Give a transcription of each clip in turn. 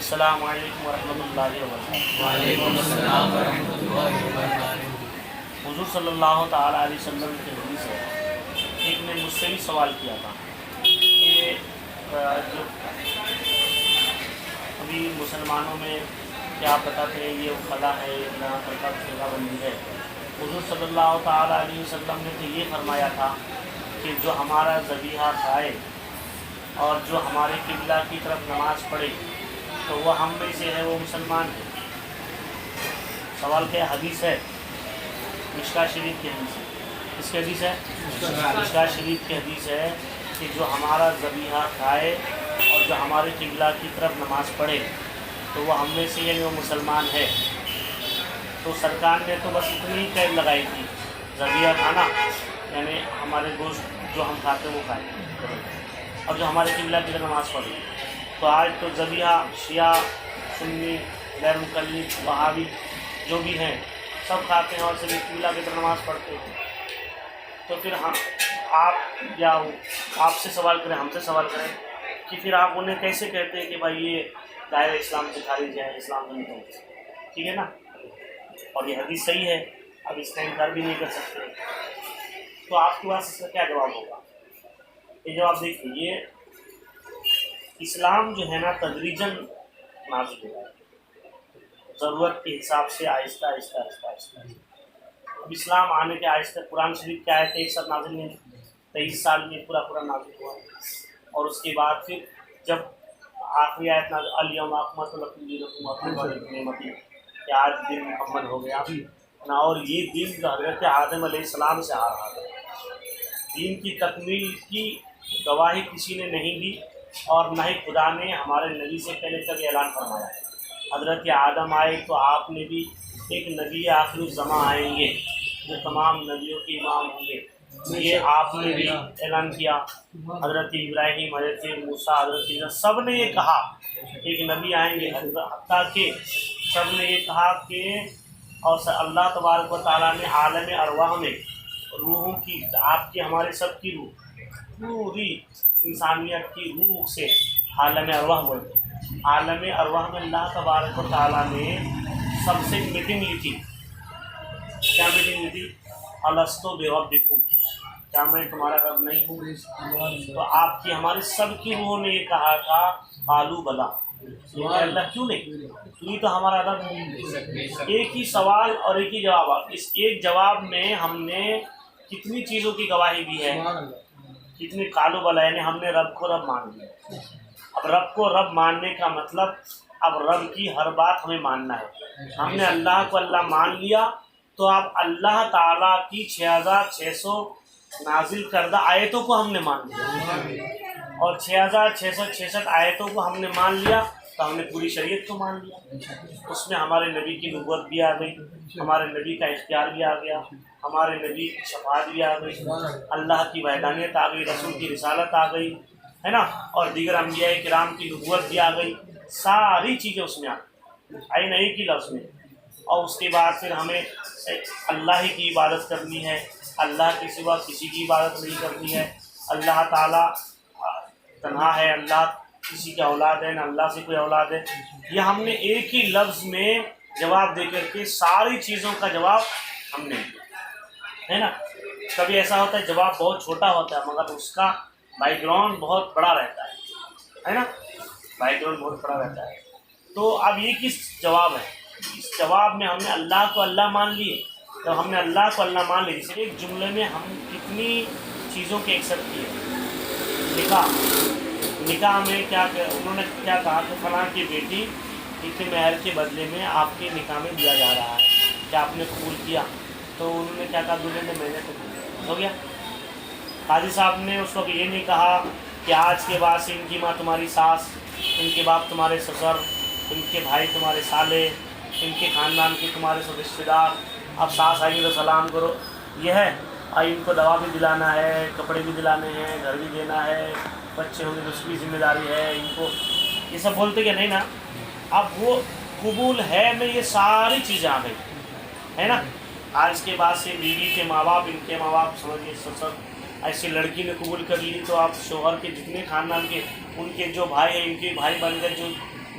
السلام علیکم ورحمۃ اللہ وبرکاتہ۔ وعلیکم السلام ورحمۃ اللہ وبرکاتہ۔ حضور صلی اللہ تعالیٰ علیہ وسلم کے حدیث ہے، ایک نے مجھ سے بھی سوال کیا تھا کہ جو ابھی مسلمانوں میں کیا بتاتے ہیں یہ خلا ہے، نہ فرقہ فرقہ بندی ہے۔ حضور صلی اللہ تعالیٰ علیہ وسلم نے تو یہ فرمایا تھا کہ جو ہمارا ذبیحہ کھائے اور جو ہمارے قبلہ کی طرف نماز پڑھے تو وہ ہم میں سے ہے، وہ مسلمان ہے۔ سوال کیا حدیث ہے؟ مشکاہ شریف کی حدیث ہے۔ اس کی حدیث ہے مشکاہ شریف کی حدیث ہے کہ جو ہمارا ذبیحہ کھائے اور جو ہمارے قبلہ کی طرف نماز پڑھے تو وہ ہم میں سے یعنی وہ مسلمان ہے۔ تو سرکار نے تو بس اتنی ہی قید لگائی تھی، ذبیحہ کھانا یعنی ہمارے گوشت جو ہم کھاتے وہ کھائیں، اور جو ہمارے قبلہ کی طرف نماز پڑھے۔ تو آج تو ذبیحہ شیعہ، سنی، غیر مقلد، وہابی جو بھی ہیں سب کھاتے ہیں اور صرف قبلہ کی طرف نماز پڑھتے ہیں۔ تو پھر آپ یا آپ سے سوال کریں، ہم سے سوال کریں کہ پھر آپ انہیں کیسے کہتے ہیں کہ بھائی یہ دائرہ اسلام سے خارج ہے، اسلام نہیں ہے، ٹھیک ہے نا؟ اور یہ حدیث صحیح ہے، اب اس کا انکار بھی نہیں کر سکتے۔ تو آپ کے پاس اس کا کیا جواب ہوگا؟ یہ جواب دیکھیے، یہ اسلام جو ہے نا تدریجاً نازل ہوا ہے، ضرورت کے حساب سے آہستہ آہستہ آہستہ آہستہ۔ اب اسلام آنے کے آہستہ قرآن شریف کی آیت ایک ساتھ نازل نہیں، 23 سال میں پورا نازل ہوا، اور اس کے بعد پھر جب آخری آیت نازل الیوم اکملت لکم دینکم ورضیت علیکم نعمتی، کہ آج دن مکمل ہو گیا نا، اور یہ دین جو حضرت آدم علیہ السلام سے آ رہا ہے۔ دین کی تکمیل کی گواہی کسی نے نہیں دی، اور نہ ہی خدا نے ہمارے نبی سے پہلے تک اعلان فرمایا ہے۔ حضرت آدم آئے تو آپ نے بھی ایک نبی آخر الزماں آئیں گے جو تمام نبیوں کے امام ہوں گے، یہ آپ نے بھی اعلان کیا۔ حضرت ابراہیم، حضرت موسیٰ، حضرت عیسیٰ سب نے یہ کہا کہ ایک نبی آئیں گے، حتیٰ کہ سب نے یہ کہا کہ اور اللہ تبارک و تعالیٰ نے عالم ارواح میں روحوں کی، آپ کی ہمارے سب کی روح، پوری انسانیت کی روح سے عالم ارواح بولتے ہیں۔ عالم ارواح میں اللہ تبارک و تعالیٰ نے سب سے میٹنگ لی تھی۔ کیا میٹنگ لی تھی؟ الستو بربکم، کیا میں تمہارا رب نہیں ہوں؟ تو آپ کی ہماری سب کی روحوں نے یہ کہا تھا قالوا بلا، یہ اللہ کیوں نہیں، تو ہی تو ہمارا رب ہے۔ ایک ہی سوال اور ایک ہی جواب، اس ایک جواب میں ہم نے کتنی چیزوں کی گواہی دی ہے، کتنی قالوا بلا، یعنی ہم نے رب کو رب مان لیا۔ اب رب کو رب ماننے کا مطلب اب رب کی ہر بات ہمیں ماننا ہے۔ ہم نے اللہ کو اللہ مان لیا تو اب اللہ تعالیٰ کی 6600 نازل کردہ آیتوں کو ہم نے مان لیا، اور 6666 آیتوں کو ہم نے مان لیا تو ہم نے پوری شریعت کو مان لیا۔ اس میں ہمارے نبی کی نبوت بھی آ گئی، ہمارے نبی کا اختیار بھی آ گیا، ہمارے نبی کی شفاعت بھی آ گئی، اللہ کی وحدانیت آ گئی، رسول کی رسالت آ گئی، ہے نا، اور دیگر انبیاء کرام کی نبوت بھی آ گئی، ساری چیزیں اس میں آئی نہیں کی لفظ میں۔ اور اس کے بعد پھر ہمیں اللہ ہی کی عبادت کرنی ہے، اللہ کے سوا کسی کی عبادت نہیں کرنی ہے، اللہ تعالیٰ تنہا ہے، اللہ کسی کی اولاد ہے، نہ اللہ سے کوئی اولاد ہے۔ یہ ہم نے ایک ہی لفظ میں جواب دے کر کے ساری چیزوں کا جواب ہم نے دیا، ہے نا۔ کبھی ایسا ہوتا ہے جواب بہت چھوٹا ہوتا ہے مگر اس کا بیک گراؤنڈ بہت بڑا رہتا ہے نا، بیک گراؤنڈ بہت بڑا رہتا ہے۔ تو اب یہ کس جواب ہے؟ اس جواب میں ہم نے اللہ کو اللہ مان لیے۔ جب ہم نے اللہ کو اللہ مان لیے، جیسے ایک جملے میں ہم کتنی چیزوں کے ایکسپٹ کیے۔ نکاح میں کیا انہوں نے کیا کہا کہ فلاں کی بیٹی اتنے مہر کے بدلے میں آپ کے نکاح میں دیا جا رہا ہے، کیا آپ نے قبول کیا؟ تو انہوں نے کیا کہا؟ دلہن نے میں نے قبول ہو گیا۔ قاضی صاحب نے اس وقت یہ نہیں کہا کہ آج کے بعد سے ان کی ماں تمہاری ساس، ان کے باپ تمہارے سسر، ان کے بھائی تمہارے سالے، ان کے خاندان کے تمہارے سب رشتے دار، اب ساس آئیں گے تو سلام کرو، یہ ہے، اور ان کو دوا بھی دلانا ہے، کپڑے بھی دلانے ہیں، گھر بھی دینا ہے، بچے ہوں گے تو اس کی ذمہ داری ہے ان کو، یہ سب بولتے کہ نہیں نا۔ اب وہ قبول ہے میں یہ ساری چیزیں آ گئی، ہے نا۔ آج کے بعد سے بیوی کے ماں باپ، ان کے ماں باپ سمجھیے سسر، ایسی لڑکی نے قبول کر لی تو آپ شوہر کے جتنے خاندان کے ان کے جو بھائی ہیں ان کے بھائی بن گئے، جو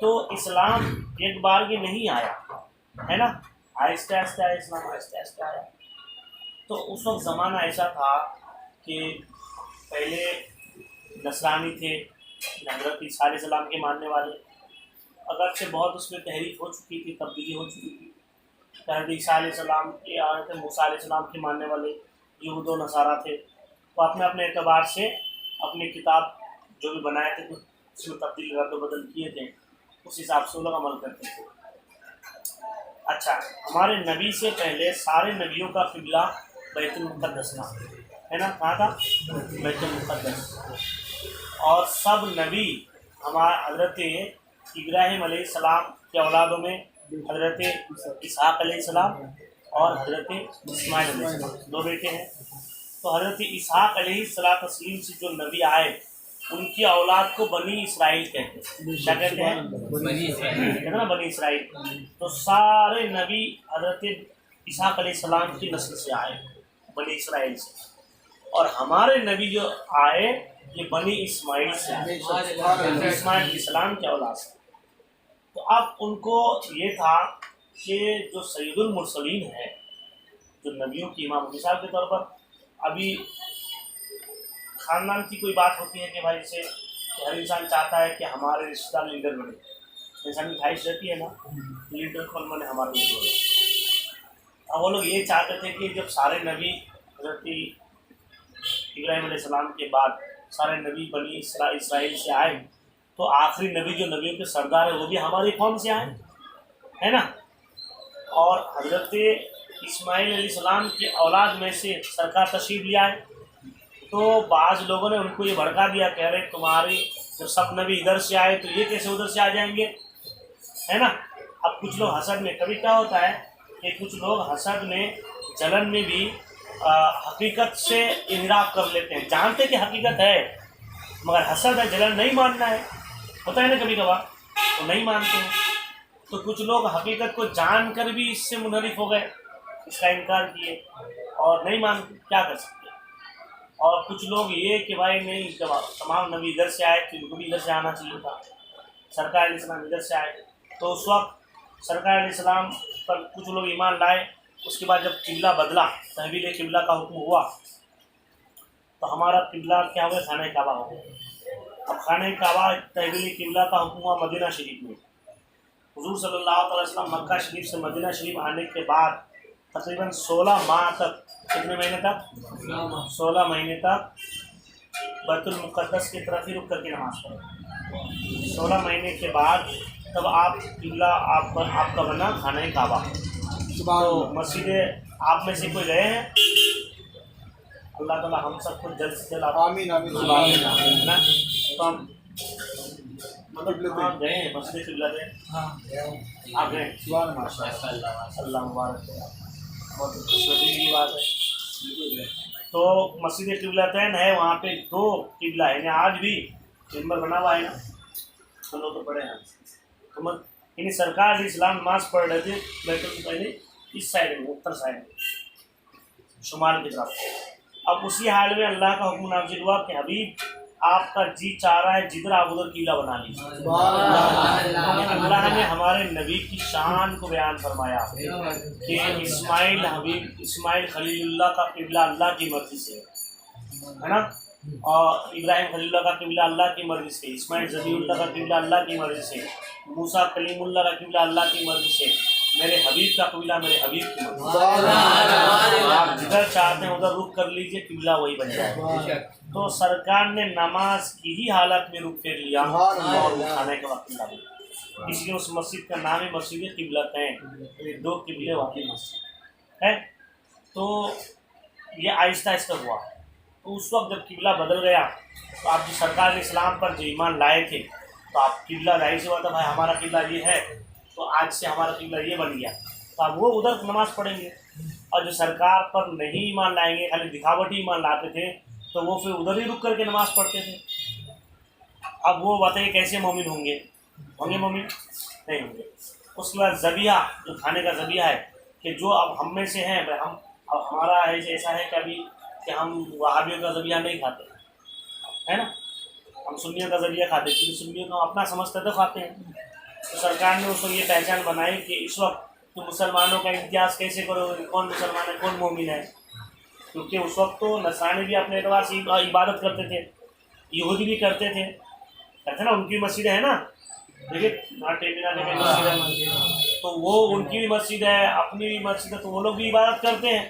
تو اسلام ایک بار یہ نہیں آیا ہے نا، آہستہ آہستہ آیا اسلام، آہستہ آہستہ آیا۔ تو اس وقت زمانہ ایسا تھا کہ پہلے نصرانی تھے، حضرت عیسیٰ علیہ السلام کے ماننے والے، اگرچہ بہت اس میں تحریف ہو چکی تھی، تبدیلی ہو چکی تھی۔ حضرت عیسیٰ علیہ السلام کے اور حضرت موسیٰ علیہ السلام کے ماننے والے یہود و نصارہ تھے، تو اپنے اپنے اعتبار سے اپنی کتاب جو بھی بنائے تھے اس میں تبدیل رد و بدل کیے تھے، اس حساب سے وہ لوگ عمل کرتے تھے۔ اچھا، ہمارے نبی سے پہلے سارے نبیوں کا قبلہ بیت المقدس تھا، ہے نا، کہاں تھا؟ بیت المقدس۔ اور سب نبی حضرت ابراہیم علیہ السلام کے اولادوں میں حضرت اسحاق علیہ السلام اور حضرت اسماعیل علیہ السلام، دو بیٹے ہیں۔ تو حضرت اسحاق علیہ السلام سے جو نبی آئے ان کی اولاد کو بنی اسرائیل کہتے ہیں۔ کیا کہتے ہیں؟ کہتے ہیں نا، بنی اسرائیل۔ تو سارے نبی حضرت اسحاق علیہ السلام کی نسل سے آئے، بنی اسرائیل سے، اور ہمارے نبی جو آئے یہ بنی اسماعیل سے آئے، اسماعیل علیہ السلام کے اولاد سے۔ تو اب ان کو یہ تھا کہ جو سید المرسلین ہے، جو نبیوں کی امام، مثال کے طور پر ابھی خاندان کی کوئی بات ہوتی ہے کہ بھائی جیسے کہ ہر انسان چاہتا ہے کہ ہمارے رشتہ دار لیڈر بنے، انسان کی خواہش رہتی ہے نا، لیڈر کون بنے، ہمارے لیڈر بنے۔ اب وہ لوگ یہ چاہتے تھے کہ جب سارے نبی حضرت ابراہیم علیہ السلام کے بعد سارے نبی بنی اسرائیل سے آئے، تو آخری نبی جو نبیوں کے سردار ہے وہ بھی ہماری قوم سے آئے، ہے نا۔ اور حضرت اسماعیل علیہ السلام کی اولاد میں سے سرکار تشریف لے آئے، تو بعض لوگوں نے ان کو یہ بھڑکا دیا، کہہ رہے تمہاری جب سب نبی ادھر سے آئے تو یہ کیسے ادھر سے آ جائیں گے، ہے نا۔ اب کچھ لوگ حسد میں، کبھی کیا ہوتا ہے کہ کچھ لوگ حسد میں، جلن میں بھی حقیقت سے انحراف کر لیتے ہیں، جانتے کہ حقیقت ہے مگر حسد ہے، جلن نہیں ماننا ہے، ہوتا ہے نا کبھی کبھار، تو نہیں مانتے ہیں۔ تو کچھ لوگ حقیقت کو جان کر بھی اس سے منحرف ہو گئے، اس کا انکار کیے اور نہیں مانتے، کیا کر سکتے۔ اور کچھ لوگ یہ کہ بھائی نہیں، جب تمام نبی ادھر سے آئے تو ان کو بھی ادھر سے آنا چاہیے تھا، سرکار علیہ السلام ادھر سے آئے، تو اس وقت سرکار علیہ السلام پر کچھ لوگ ایمان لائے۔ اس کے بعد جب قبلہ بدلا، تحویل قبلہ کا حکم ہوا، تو ہمارا قبلہ کیا ہوا؟ خانہ کعبہ ہو گیا۔ اب خانہ کعبہ تحویل قبلہ کا حکم ہوا مدینہ شریف میں۔ حضور صلی اللہ علیہ وسلم مکہ شریف سے مدینہ شریف آنے کے بعد تقریباً 16 ماہ تک، کتنے مہینے تک؟ 16 مہینے تک بیت المقدس کی طرف ہی رک کر کے نماز پڑھے۔ 16 مہینے کے بعد تب آپ قبلہ آپ کا بنا خانہ کعبہ۔ تو مسجد آپ میں سے کوئی گئے ہیں؟ اللہ تعالیٰ ہم سب کو جلد سے جلد آمین آمین آمین نا۔ تو ہم مطلب کہاں گئے ہیں؟ مسجد قبلہ گئے، آپ گئے؟ اللہ مبارک ہے، بہت خوشی کی بات ہے۔ تو مسجد قبلتین ہے، وہاں پہ 2 قبلہ ہے، یعنی آج بھی ممبر بنا ہوا ہے نا، چلو تو پڑھے ہیں تو یعنی سرکار علیہ السلام نماز پڑھ رہے تھے بیت المقدس اس سائڈ میں، اتر سائڈ میں، شمال کی طرف۔ اب اسی حال میں اللہ کا حکم نازل ہوا کہ حبیب آپ کا جی چاہ رہا ہے جدھر آپ ادھر قبلہ بنا لیجیے۔ اللہ نے ہمارے نبی کی شان کو بیان فرمایا کہ اسماعیل خلیل اللہ کا قبلہ اللہ کی مرضی سے ہے نا، اور ابراہیم خلیل اللہ کا قبلہ اللہ کی مرضی سے، اسماعیل ذبیح اللہ کا قبلہ اللہ کی مرضی سے، موسیٰ کلیم اللہ کا قبلہ اللہ کی مرضی سے، میرے حبیب کا قبلہ میرے حبیب کی مرضی سے۔ آپ جدھر چاہتے ہیں ادھر رخ کر لیجئے، قبلہ وہی بن جائے۔ تو سرکار نے نماز کی ہی حالت میں رخ پھیر لیا اور وہ کھانے کا وقت قبلہ بنا، اس لیے اس مسجد کا نام ہے مسجد قبلتین، یہ 2 قبلے والی مسجد ہے۔ تو یہ آہستہ آہستہ ہوا۔ تو اس وقت جب قبلہ بدل گیا تو آپ جو سرکار علیہ السلام پر جو ایمان لائے تھے، تو آپ قبلہ ظاہر سے ہوا تھا بھائی ہمارا قبلہ یہ ہے، تو آج سے ہمارا قبلہ یہ بن گیا، تو اب وہ ادھر نماز پڑھیں گے۔ اور جو سرکار پر نہیں ایمان لائیں گے، خالی دکھاوٹی ایمان لاتے تھے، تو وہ پھر ادھر ہی رک کر کے نماز پڑھتے تھے۔ اب وہ بتائیے کیسے مومن ہوں گے مومن نہیں ہوں گے۔ اس کے بعد ذبیحہ، جو کھانے کا ذبیحہ ہے، کہ جو اب ہم میں سے ہیں، ہم اب ہمارا ایسا ہے کہ ابھی کہ ہم وہابیوں کا ذبیحہ نہیں کھاتے، ہے نا، ہم سنیوں کا ذبیحہ کھاتے، کیونکہ سنیوں کو اپنا سمجھتے تو کھاتے ہیں، تو سرکار نے اس کو یہ پہچان بنائی کہ اس وقت تو مسلمانوں کا امتیاز کیسے کرو گے، کون مسلمان ہے کون مومن ہے، کیونکہ اس وقت تو نصرانی بھی اپنے اعتبار سے عبادت کرتے تھے، یہودی بھی کرتے تھے نا، ان کی مسجدیں ہیں نا، دیکھیے مسجد ہے تو وہ ان کی بھی مسجد ہے، اپنی بھی مسجد ہے، تو وہ لوگ بھی عبادت کرتے ہیں.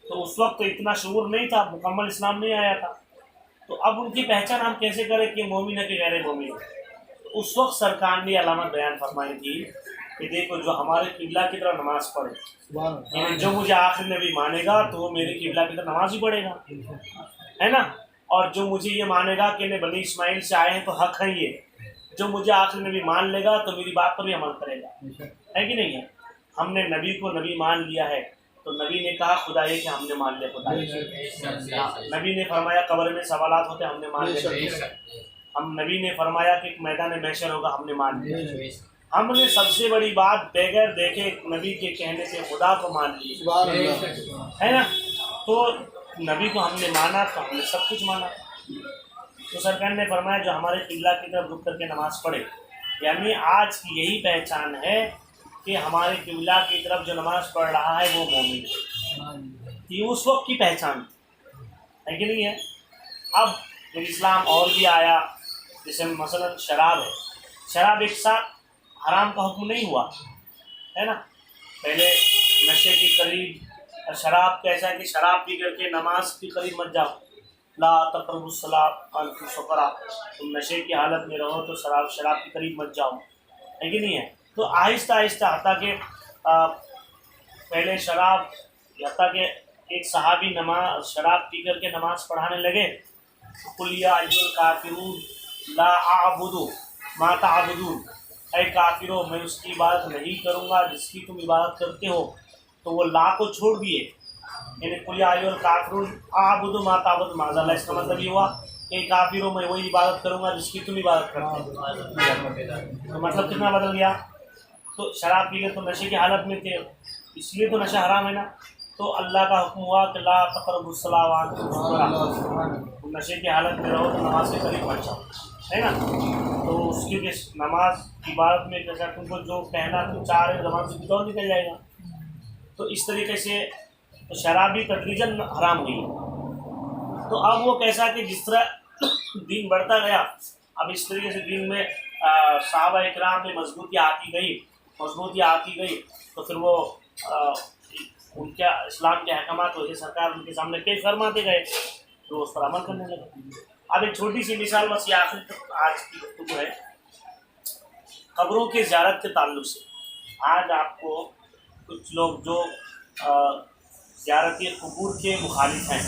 تو اس وقت تو اتنا شعور نہیں تھا، مکمل اسلام نہیں آیا تھا. تو اب ان کی پہچان ہم کیسے کریں کہ مومن ہے کہ غیر مومن ہے. تو اس وقت سرکار نے علامت بیان فرمائی تھی کہ دیکھو جو ہمارے قبلہ کی طرف نماز پڑھے، یعنی جو مجھے آخر نبی مانے گا تو وہ میرے قبلہ کی طرف نماز ہی پڑھے گا، ہے نا. اور جو مجھے یہ مانے گا کہ بنی اسماعیل سے آئے ہیں تو حق ہے، یہ جو مجھے آخر نبی مان لے گا تو میری بات پر بھی عمل کرے گا، ہے کہ نہیں ہے. ہم نے نبی کو نبی مان لیا ہے تو نبی نے کہا خدا یہ کہ ہم نے مان لیا خدا یہ. نبی نے فرمایا قبر میں سوالات ہوتے ہم نے مان لیا. ہم نبی نے فرمایا کہ میدان محشر ہوگا ہم نے مان لیا. ہم نے سب سے بڑی بات بغیر دیکھے نبی کے کہنے سے خدا کو مان لی، ہے نا. تو نبی کو ہم نے مانا تو ہم نے سب کچھ مانا. تو سرکار نے فرمایا جو ہمارے قبلہ کی طرف رک کر کے نماز پڑھے، یعنی آج کی یہی پہچان ہے کہ ہمارے قبلہ کی طرف جو نماز پڑھ رہا ہے وہ مومن ہے. یہ اس وقت کی پہچان ہے کہ نہیں ہے. اب جب اسلام اور بھی آیا، جیسے مثلا شراب ہے، شراب ایک ساتھ حرام کا حکم نہیں ہوا ہے نا. پہلے نشے کے قریب، شراب کیسا ہے کہ شراب پی کر کے نماز کے قریب مت جاؤ، لا تقربوا الصلاۃ وانتم سکریٰ، تم نشے کی حالت میں رہو تو شراب کے قریب مت جاؤ، ہے کہ نہیں ہے. تو آہستہ آہستہ حتیٰ کہ پہلے شراب، حتیٰ کہ ایک صحابی نماز شراب پی کر کے نماز پڑھانے لگے، قل یا ایھا الکافرون لا اعبد ما تعبدون، اے کافروں میں اس کی عبادت نہیں کروں گا جس کی تم عبادت کرتے ہو. تو وہ لا کو چھوڑ دیے، یعنی قل یا ایھا الکافرون اعبد ما تعبدون، معاذ اللہ. اس کا مطلب یہ ہوا کہ کافروں میں وہی عبادت کروں گا جس کی تم عبادت کرتے ہو. تو مطلب کتنا بدل گیا. تو شراب پی کے تو نشے کی حالت میں تھے، اس لیے تو نشہ حرام ہے نا. تو اللہ کا حکم ہوا کہ لا تقربوا الصلاۃ وانتم سکریٰ، تم نشے کی حالت میں رہو تو نماز کے قریب مت جاؤ، ہے نا. تو اس کی نماز عبادت میں جیسا تم کو جو کہنا تو چاہ رہے زبان سے کتوں نکل جائے گا. تو اس طریقے سے شراب بھی تدریجاً حرام ہوئی. تو اب وہ کیسا کہ جس طرح دین بڑھتا گیا، اب اس طریقے سے دین میں صحابہ اکرام میں مضبوطی آتی گئی، تو پھر وہ ان کے اسلام کے احکامات وجہ سرکار ان کے سامنے پیش فرماتے گئے تو اس پر عمل کرنے لگے. اب ایک چھوٹی سی مثال بس یہ آخر تک آج کی گفتگو ہے قبروں کے زیارت کے تعلق سے. آج آپ کو کچھ لوگ جو زیارت قبور کے مخالف ہیں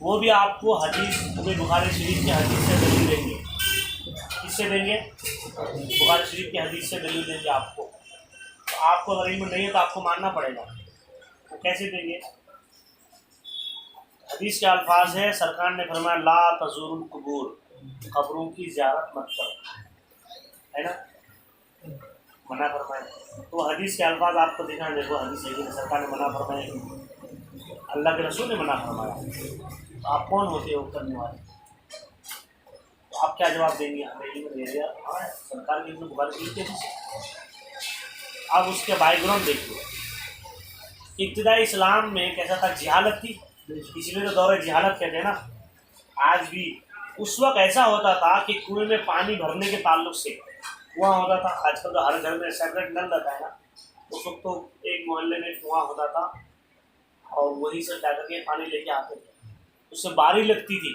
وہ بھی آپ کو حدیث بخاری شریف کی حدیث سے دلیل دیں گے. کس سے دیں گے؟ بخاری شریف کی حدیث سے دلیل دیں گے آپ کو. تو آپ کو اگر علم نہیں ہے تو آپ کو ماننا پڑے گا. وہ کیسے دیں گے؟ حدیث کے الفاظ ہے، سرکار نے فرمایا لا تزوروا القبور، قبروں کی زیارت مت کرو، ہے نا، منع فرمایا. تو حدیث کے الفاظ آپ کو دیکھنا، دیکھو حدیث ہے کہ سرکار نے منع فرمایا، اللہ کے رسول نے منع فرمایا. تو آپ کون ہوتے ہو کرنے والے؟ تو آپ کیا جواب دیں گے؟ ہمیں علم دے دیا، ہاں سرکار کی بخاری شریف کے. اب اس کے بیک گراؤنڈ دیکھیے. ابتدائی اسلام میں کیسا تھا؟ جہالت تھی، اس لیے تو دور جہالت کہتے ہیں نا. آج بھی اس وقت ایسا ہوتا تھا کہ کنویں میں پانی بھرنے کے تعلق سے کنواں ہوتا تھا. آج کل تو ہر گھر میں سیپریٹ نل رہتا ہے نا. اس وقت تو ایک محلے میں کنواں ہوتا تھا اور وہی سے جا کر کے پانی لے کے آتے تھے. اس سے باری لگتی تھی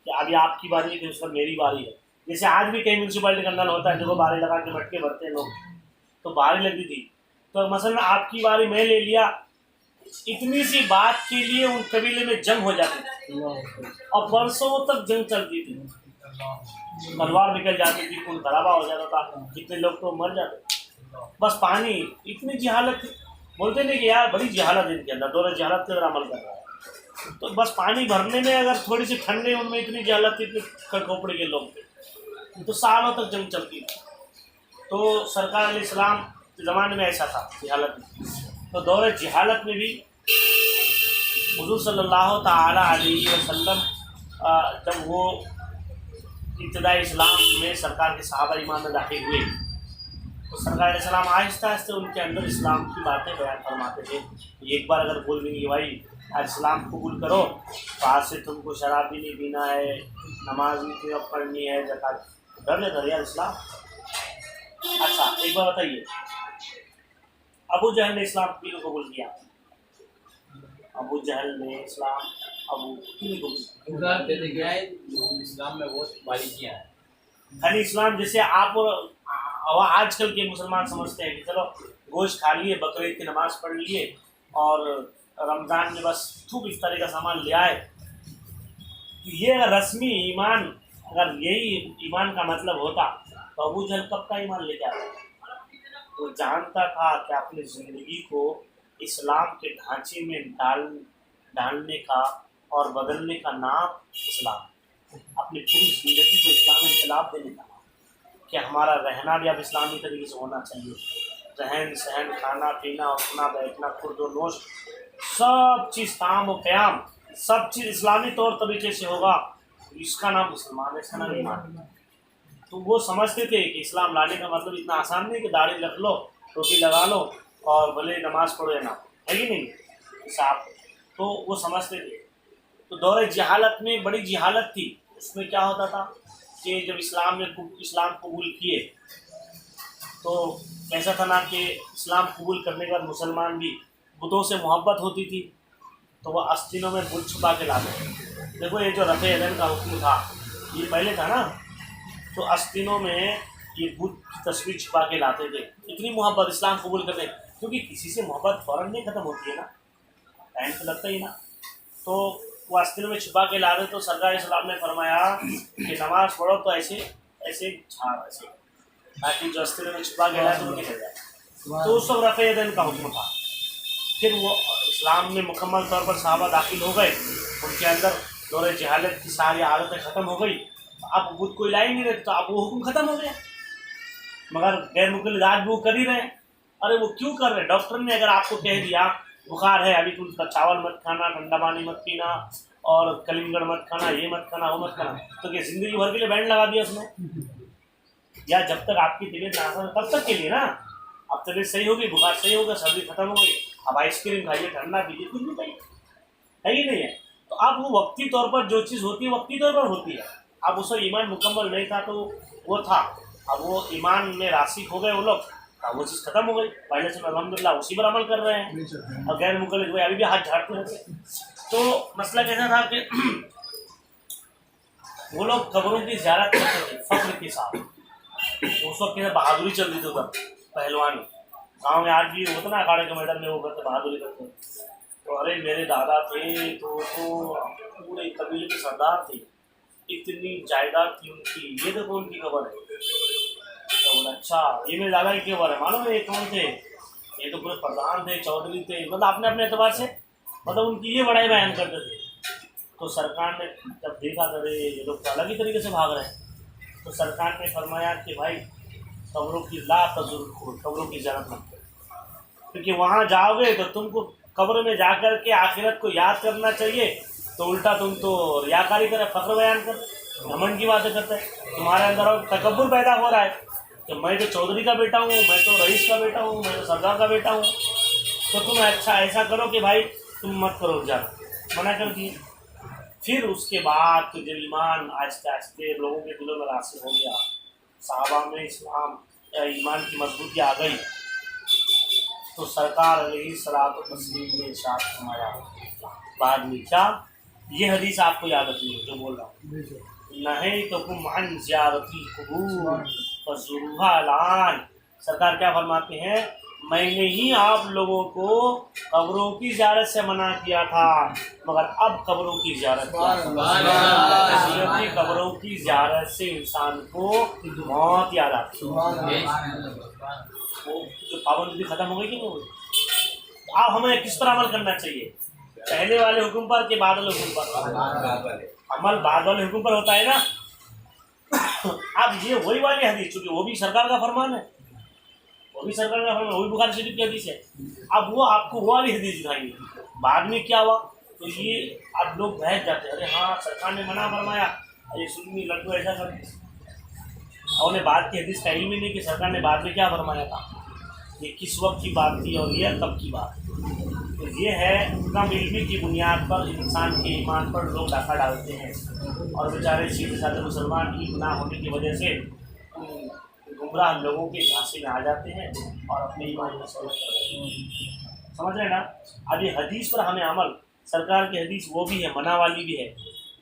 کہ ابھی آپ کی باری ہے کہ اس پر میری باری ہے. جیسے آج بھی کئی میونسپلٹی کا نل ہوتا ہے جو باری لگا کے مٹکے بھرتے ہیں لوگ، تو باری لگتی تھی. تو مثلا آپ کی باری میں لے لیا، اتنی سی بات کے لیے ان قبیلے میں جنگ ہو جاتی تھی اور برسوں تک جنگ چلتی تھی. تلوار نکل جاتی تھی، خون خرابہ ہو جاتا تھا، کتنے لوگ تو مر جاتے. بس پانی، اتنی جہالت تھی. بولتے نہیں کہ یار بڑی جہالت ہے ان کے اندر، دور جہالت کے اندر عمل کر رہا ہے. تو بس پانی بھرنے میں اگر تھوڑی سی ٹھنڈے ان میں اتنی جہالت تھی، اتنے کھوپڑے کے لوگ تھے، تو سالوں تک جنگ چلتی تھی. تو سرکار علیہ السلام کے زمانے میں ایسا تھا جہالت میں. تو دور جہالت میں بھی حضور صلی اللہ تعالی علیہ وسلم جب وہ ابتدائی اسلام میں سرکار کے صحابہ ایمان میں داخل ہوئے تو سرکار علیہ السلام آہستہ آہستہ ان کے اندر اسلام کی باتیں بیان فرماتے تھے. ایک بار اگر بول دیں گے بھائی آج اسلام قبول کرو تو آج سے تم کو شراب بھی نہیں پینا ہے, نماز بھی تمہیں پڑھنی ہے, زکات, ڈر لیتا یار اسلام. اچھا ایک بار بتائیے, ابو جہل نے اسلام کیوں قبول کیا؟ ابو جہل نے اسلام کیوں قبول کیا؟ اسلام میں بہت باریکیاں ہیں. یعنی اسلام جیسے آپ آج کل کے مسلمان سمجھتے ہیں کہ چلو گوشت کھا لیے, بقرعید کی نماز پڑھ لیے, اور رمضان میں بس خوب افطاری کا سامان لے آئے. یہ اگر رسمی ایمان, اگر یہی ایمان کا مطلب ہوتا تو ابو جہل کب کا ایمان لے کے آتا؟ وہ جانتا تھا کہ اپنی زندگی کو اسلام کے ڈھانچے میں ڈالنے کا اور بدلنے کا نام اسلام, اپنی پوری زندگی کو اسلامی انقلاب دینے کا, کہ ہمارا رہنا بھی اب اسلامی طریقے سے ہونا چاہیے. رہن سہن, کھانا پینا, اٹھنا بیٹھنا, خورد و نوش, سب چیز کام و قیام, سب چیز اسلامی طور طریقے سے ہوگا. اس کا نام مسلمان ہے, اس کا نام ایمان. تو وہ سمجھتے تھے کہ اسلام لانے کا مطلب اتنا آسان نہیں کہ داڑھی رکھ لو, ٹوپی لگا لو اور بھلے نماز پڑھو یا نہ, ہے ہی نہیں صاحب. تو وہ سمجھتے تھے. تو دور جہالت میں بڑی جہالت تھی. اس میں کیا ہوتا تھا کہ جب اسلام قبول کیے تو ایسا تھا نا کہ اسلام قبول کرنے کے بعد مسلمان بھی بتوں سے محبت ہوتی تھی تو وہ آستینوں میں بت چھپا کے لاتے. دیکھو یہ جو رفع یدین کا حکم تھا یہ پہلے تھا نا, تو آستینوں میں یہ بت کی تصویر چھپا کے لاتے تھے. اتنی محبت اسلام قبول کرتے, کیونکہ کسی سے محبت فوراً نہیں ختم ہوتی ہے نا, ٹائم تو لگتا ہی نا. تو وہ آستینوں میں چھپا کے لا رہے. تو سرکار علیہ السلام نے فرمایا کہ نماز پڑھو تو ایسے ایسے جھاڑ, ایسے تاکہ جو آستینوں میں چھپا کے لائے تو وہ نکل جائے. تو اس وقت رفع یدین کا حکم تھا. پھر وہ اسلام میں مکمل طور پر صحابہ داخل ہو گئے, ان کے اندر دور جہالت کی ساری عادتیں ختم ہو گئی. اب بدھ کوئی لا ہی نہیں رہے تو اب وہ حکم ختم ہو گیا. مگر غیر مقلد آج وہ کر ہی رہے ہیں. ارے وہ کیوں کر رہے؟ ڈاکٹر نے اگر آپ کو کہہ دیا بخار ہے, ابھی تم چاول مت کھانا, ٹھنڈا پانی مت پینا, اور کلنگڑ مت کھانا, یہ مت کھانا, وہ مت کھانا, تو کہ زندگی بھر کے لیے بینڈ لگا دیا اس نے؟ یا جب تک آپ کی طبیعت ناساز تب تک کے لیے نا. اب طبیعت صحیح ہوگی, بخار صحیح ہوگا, سردی ختم ہو گئی, اب آئس کریم کھائیے, ٹھنڈا پیجیے, کچھ بھی کھائیے, ہے ہی نہیں ہے. تو اب وہ وقتی طور پر جو چیز ہوتی ہے وقتی طور پر ہوتی ہے. اب اس کا ایمان مکمل نہیں تھا تو وہ تھا, اب وہ ایمان میں راسخ ہو گئے وہ لوگ, اب وہ چیز ختم ہو گئی. پہلے سے الحمدللہ اسی پر عمل کر رہے ہیں, اور غیر مقلد ہوئے ابھی بھی ہاتھ جھاڑتے رہتے. تو مسئلہ کیسا تھا کہ وہ لوگ قبروں کی زیارت کرتے تھے فخر کے ساتھ. اس وقت کیسے بہادری چل رہی تھی ادھر, پہلوانی. گاؤں میں آج بھی ہوتا نا اکاڑے کے میدان میں وہ کرتے بہادری کرتے. تو ارے میرے دادا تھے تو پورے قبیلے کے سردار تھے, اتنی جائیداد تھی ان کی, یہ دیکھو ان کی خبر ہے. تو بولا اچھا یہ میرے دادا کی خبر ہے, معلوم ہے یہ کون تھے؟ یہ تو پورے پردھان تھے, چودھری تھے, مطلب اپنے اپنے اعتبار سے مطلب ان کی یہ بڑائی بیان کرتے تھے. تو سرکار نے جب دیکھا کرے یہ لوگ الگ ہی طریقے سے بھاگ رہے ہیں, تو سرکار نے فرمایا کہ بھائی قبروں کی لا تزور, قبروں کی زیارت مت کرو, کیونکہ وہاں جاؤ گے تو تم کو قبر میں جا کر کے آخرت کو یاد کرنا چاہیے, تو الٹا تم تو ریاکاری کرے, فخر بیان کر, گھمنڈ کی باتیں کرتے ہیں. تمہارے اندر اور تکبر پیدا ہو رہا ہے کہ میں تو چودھری کا بیٹا ہوں, میں تو رئیس کا بیٹا ہوں, میں تو سردار کا بیٹا ہوں. تو تم اچھا ایسا کرو کہ بھائی تم مت کرو, جا منع کر دیے. پھر اس کے بعد تو جب ایمان آہستہ آہستہ لوگوں کے دلوں میں راسخ ہو گیا, صحابہ میں اسلام ایمان کی مضبوطی آ گئی, تو سرکار علیہ الصلوۃ والتسلیم نے ارشاد فرمایا بعد میں کیا, یہ حدیث آپ کو یاد رکھنی ہے جو بول رہا ہوں, نہیتکم عن زیارت القبور فزوروها الآن. سرکار کیا فرماتے ہیں, میں نے ہی آپ لوگوں کو قبروں کی زیارت سے منع کیا تھا, مگر اب قبروں کی زیارت کی قبروں کی زیارت سے انسان کو موت یاد آتی ہے. وہ جو پابندی ختم ہو گئی کہ نہیں. اب ہمیں کس پر عمل کرنا چاہیے, پہلے والے حکم پر کہ بعد والے حکم پر؟ عمل بعد والے حکم پر ہوتا ہے نا. اب یہ وہی والی حدیث, چونکہ وہ بھی سرکار کا فرمان ہے, وہ بھی سرکار کا فرمان, وہ بھی بخاری شریف کی حدیث ہے. اب وہ آپ کو وہ والی حدیث دکھائیں گے. بعد میں کیا ہوا تو یہ اب لوگ بہت جاتے ہیں, ارے ہاں سرکار نے منع فرمایا, ارے سنی لڈو ایسا کر. اور انہیں بعد کی حدیث کا علم ہی نہیں کہ سرکار نے بعد میں کیا فرمایا تھا، یہ کس وقت کی بات تھی اور یہ کب کی بات تھی۔ تو یہ ہے کم علمی کی بنیاد پر انسان کے ایمان پر لوگ ڈاکہ ڈالتے ہیں، اور بیچارے سیدھے سادھے مسلمان علم نہ ہونے کی وجہ سے گمراہ لوگوں کے جھانسے میں آ جاتے ہیں اور اپنے ایمان کو سمجھ رہے ہیں نا۔ اب یہ حدیث پر ہمیں عمل، سرکار کی حدیث وہ بھی ہے، منع والی بھی ہے،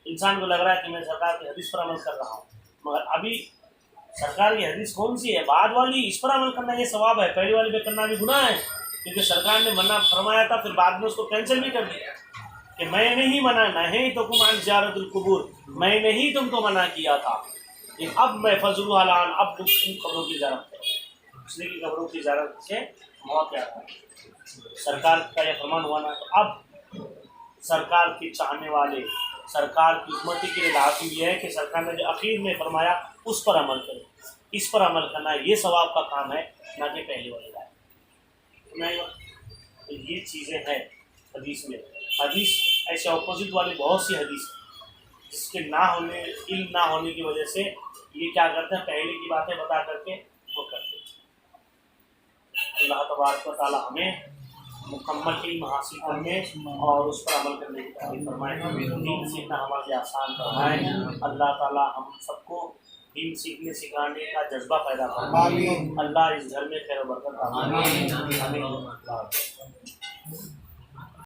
انسان کو لگ رہا ہے کہ میں سرکار کی حدیث پر عمل کر رہا ہوں، مگر ابھی سرکار کی حدیث کون سی ہے؟ بعد والی، اس پر عمل کرنا یہ ثواب ہے، پہلی والی پہ کرنا بھی گناہ ہے، کیونکہ سرکار نے منع فرمایا تھا، پھر بعد میں اس کو کینسل بھی کر دیا کہ میں نہیں منع، نہیں تو کم عن زیارت القبور، میں نہیں تم کو منع کیا تھا، لیکن اب میں فضل الان، اب تم قبروں کی زیارت کرو، اس لیے کہ قبروں کی زیارت سے موت کیا تھا، سرکار کا یہ فرمان ہوا نا، تو اب سرکار کے چاہنے والے، سرکار کی امتی کے لیے لازم یہ ہے کہ سرکار نے جو اخیر میں فرمایا اس پر عمل کرے، اس پر عمل کرنا یہ ثواب کا کام ہے، نہ کہ پہلے والی بات۔ تو یہ چیزیں ہیں حدیث میں، حدیث ایسے اپوزٹ والی بہت سی حدیث ہیں جس کے نہ ہونے، علم نہ ہونے کی وجہ سے یہ کیا کرتے ہیں، پہلے کی باتیں بتا کر کے وہ کرتے ہیں۔ اللہ تبارک و تعالی ہمیں مکمل علم حاصل کرنے اور اس پر عمل کرنے کی توفیق فرمائے، دین سیکھنا ہمارے لیے آسان فرمائے۔ اللہ تعالی ہم سب کو دین سیکھنے سکھانے کا جذبہ پیدا فرمائے۔ اللہ اس گھر میں خیر و برکت عطا فرمائے۔ آمین۔